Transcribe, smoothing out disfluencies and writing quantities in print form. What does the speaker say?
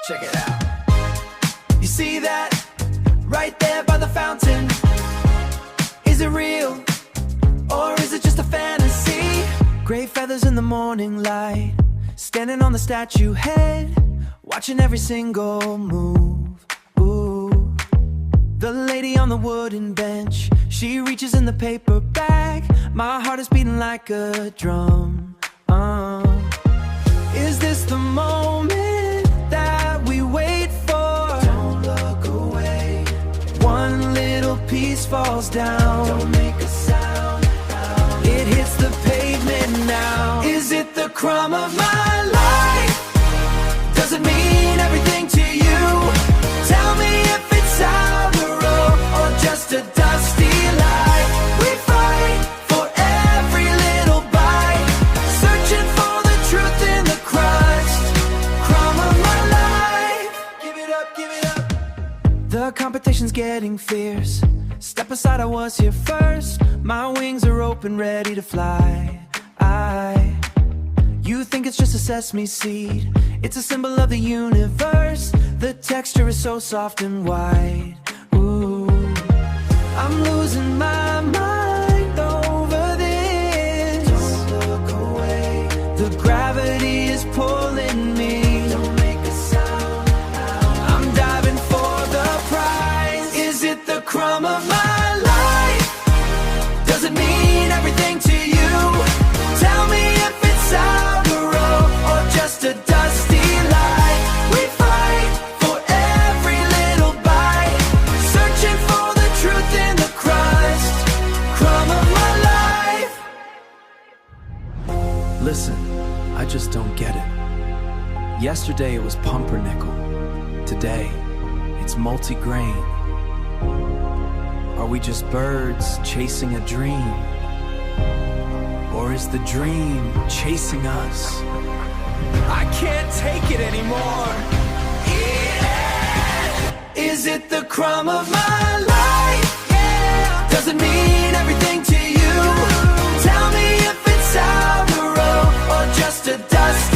Check it out. You see that right there by the fountain? Is it real or is it just a fantasy? Gray feathers in the morning light, standing on the statue head, watching every single move. Ooh. The lady on the wooden bench, she reaches in the paper bag. My heart is beating like a drum. Is this the moment that we wait for? Don't look away. One little piece falls down. Don't make a sound. It hits the pavement now. Is it the crumb of my life? Does it mean everything to you? Tell me if it's sourdough or just a dusty lie. We fight for every little bite, searching for the truth in the crust. Crumb of my life. Give it up, give it up. The competition's getting fierce. Step aside, I was here first. My wings are open, ready to fly. You think it's just a sesame seed. It's a symbol of the universe. The texture is so soft and white. Ooh, I'm losing my mind over this. Don't look away. The gravity is pulling me. Don't make a sound. I'm diving for the prize. Is it the crumb of my life? Does it mean everything to you? Tell me if it's sourdough or just a dusty lie. We fight for every little bite, searching for the truth in the crust. Crumb of my life. Listen, I just don't get it. Yesterday it was pumpernickel. Today it's multi-grain. Are we just birds chasing a dream? Or is the dream chasing us? I can't take it anymore. Yeah. Is it the crumb of my life? Yeah. Does it mean everything to you? Tell me if it's sourdough or just a dust